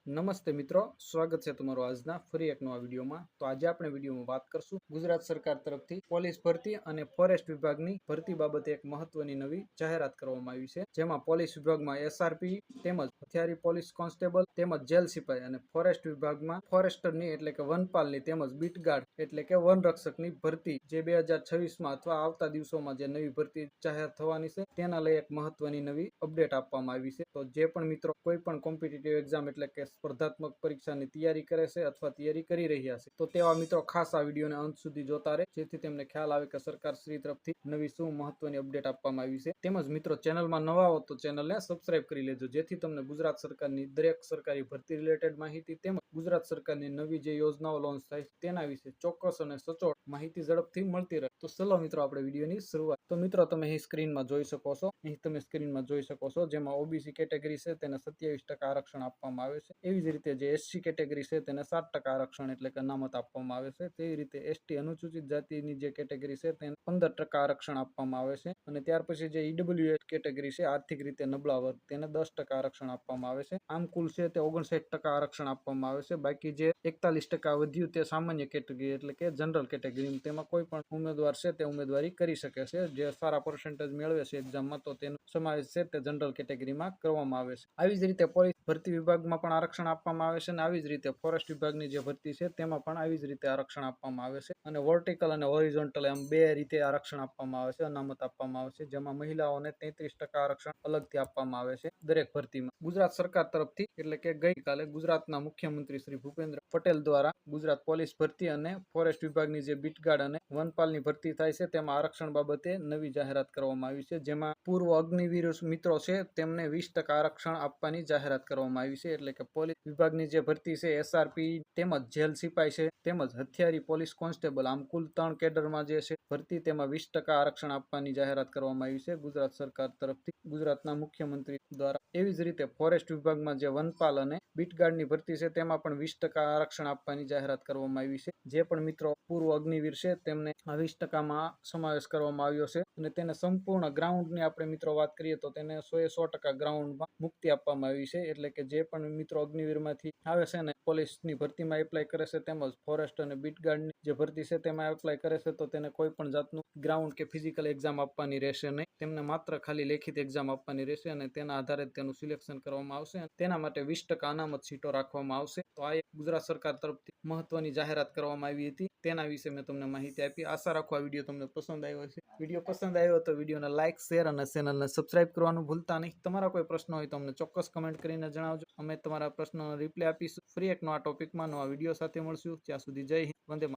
નમસ્તે મિત્રો, સ્વાગત છે તમારું આજના ફરી એક નવા વિડીયોમાં। તો આજે આપણે વિડીયોમાં વાત કરશું ગુજરાત સરકાર તરફથી પોલીસ ભરતી અને ફોરેસ્ટ વિભાગની ભરતી બાબતે એક મહત્વની નવી જાહેરાત કરવામાં આવી છે, જેમાં પોલીસ વિભાગમાં એસઆરપી તેમજ હથિયારી પોલીસ કોન્સ્ટેબલ તેમજ જેલ સિપાઈ અને ફોરેસ્ટ વિભાગમાં ફોરેસ્ટરની એટલે કે વનપાલની તેમજ બીટગાર્ડ એટલે કે વનરક્ષકની ભરતી જે 2026માં અથવા આવતા દિવસોમાં જે નવી ભરતી જાહેર થવાની છે તેના લઈ એક મહત્વની નવી અપડેટ આપવામાં આવી છે। તો જે પણ મિત્રો કોઈ પણ કોમ્પિટિટિવ એક્ઝામ એટલે કે સ્પર્ધાત્મક પરીક્ષાની તૈયારી કરે છે અથવા તૈયારી કરી રહ્યા છે તો તેવા મિત્રો ખાસ આ વિડીયોને અંત સુધી જોતા રહે, જેથી તેમને ખ્યાલ આવે કે સરકાર શ્રી તરફથી નવી શું મહત્વની અપડેટ આપવામાં આવી છે। તેમજ મિત્રો ચેનલમાં નવા હો તો ચેનલને સબસ્ક્રાઇબ કરી લેજો, જેથી તમને ગુજરાત સરકારની દરેક સરકારી ભરતી રિલેટેડ માહિતી તેમજ ગુજરાત સરકારની નવી જે યોજનાઓ લોન્ચ થાય તેના વિશે ચોક્કસ અને સચોટ માહિતી ઝડપથી મળતી રહે। તો ચલો મિત્રો આપણે વિડીયોની શરૂઆત। તો મિત્રો તમે અહીં સ્ક્રીનમાં જોઈ શકો છો, અહીં તમે સ્ક્રીનમાં જોઈ શકો છો જેમાં ઓબીસી કેટેગરી છે તેને 27% આરક્ષણ આપવામાં આવે છે। એવી જ રીતે જે એસસી કેટેગરી છે તેને 7% આરક્ષણ એટલે કે અનામત આપવામાં આવે છે। તેવી રીતે એસટી અનુસૂચિત જાતિની જે કેટેગરી છે તેને 15% આરક્ષણ આપવામાં આવે છે અને ત્યાર પછી જે ઈડબ્લ્યુએસ કેટેગરી છે આર્થિક રીતે નબળા વર્ગ તેને 10% આરક્ષણ આપવામાં આવે છે। આમ કુલ છે તે 59% આરક્ષણ આપવામાં આવે છે। બાકી જે 41% વધ્યું તે સામાન્ય કેટેગરી એટલે કે જનરલ કેટેગરી, તેમાં કોઈ પણ ઉમેદવાર છે તે ઉમેદવારી કરી શકે છે જે સારા પર્સન્ટેજ મેળવે છે એક્ઝામમાં, તો તેનો સમાવેશ છે તે જનરલ કેટેગરીમાં કરવામાં આવે છે। આવી જ રીતે પોલીસ ભરતી વિભાગમાં પણ આરક્ષણ આપવામાં આવે છે અને આવી જ રીતે ફોરેસ્ટ વિભાગની જે ભરતી છે તેમાં પણ આવી જ રીતે આરક્ષણ આપવામાં આવે છે અને વર્ટિકલ અને હોરિઝોન્ટલ એમ બે રીતે આરક્ષણ આપવામાં આવે છે, અનામત આપવામાં આવે છે, જેમાં મહિલાઓને 33% આરક્ષણ અલગથી આપવામાં આવે છે દરેક ભરતીમાં। ગુજરાત સરકાર તરફથી એટલે કે ગઈકાલે ગુજરાતના મુખ્યમંત્રી શ્રી ભૂપેન્દ્ર પટેલ દ્વારા ગુજરાત પોલીસ ભરતી અને ફોરેસ્ટ વિભાગની જે બીટગાર્ડ અને વનપાલની ભરતી થાય છે તેમાં આરક્ષણ બાબતે નવી જાહેરાત કરવામાં આવી છે, જેમાં પૂર્વ અગ્નિવીર મિત્રો છે તેમને 20% આરક્ષણ આપવાની જાહેરાત કરવામાં આવી છે। એટલે કે પોલીસ વિભાગની જે ભરતી છે એસઆરપી તેમજ જેલ સિપાઈ છે તેમજ હથિયારી પોલીસ કોન્સ્ટેબલ, આમ કુલ 3 કેડરમાં જે છે ભરતી તેમાં 20% આરક્ષણ આપવાની જાહેરાત કરવામાં આવી છે ગુજરાત સરકાર તરફથી ગુજરાતના મુખ્યમંત્રી દ્વારા। એવી જ રીતે ફોરેસ્ટ વિભાગમાં જે વનપાલ અને બીટગાર્ડની ભરતી છે તેમાં પણ 20% આરક્ષણ આપવાની જાહેરાત કરવામાં આવી છે। જે પણ મિત્રો પૂર્વ અગ્નિવીર છે તેમને આ 20%માં સમાવેશ કરવામાં આવ્યો છે અને તેને સંપૂર્ણ ગ્રાઉન્ડની આપણે મિત્રો વાત કરીએ તો તેને 100% ગ્રાઉન્ડમાં મુક્તિ આપવામાં આવી છે। એટલે કે જે પણ મિત્રો અગ્નિવીરમાંથી આવે છે ને પોલીસની ભરતીમાં એપ્લાય કરે છે તેમજ ફોરેસ્ટ અને બીટગાર્ડની જે ભરતી છે તેમાં એપ્લાય કરે છે તો તેને કોઈ પણ જાતનું ગ્રાઉન્ડ કે ફિઝિકલ એક્ઝામ આપવાની રહેશે નહીં, તેમને માત્ર ખાલી લેખિત એક્ઝામ આપવાની રહેશે અને તેના આધારે તેનું સિલેક્શન કરવામાં આવશે અને તેના માટે 20% અનામત સીટો રાખવામાં આવશે। તો આ એક ગુજરાત સરકાર તરફથી મહત્વની જાહેરાત કરવામાં આવી હતી, તેના વિશે મેં તમને માહિતી આપી। આશા રાખો આ વિડીયો તમને પસંદ આવ્યો હશે। વિડીયો પસંદ આવ્યો તો વિડીયોને લાઇક, શેર અને ચેનલને સબસ્ક્રાઇબ કરવાનું ભૂલતા નહીં। તમારા કોઈ પ્રશ્ન હોય તો અમને ચોક્કસ કમેન્ટ કરીને જણાવજો, અમે તમારા પ્રશ્નોનો રિપ્લાય આપીશું। ફરી એક નવા ટોપિકમાં નવા વિડીયો સાથે મળશું, ત્યાં સુધી જય હિન્દ, વંદે માતરમ।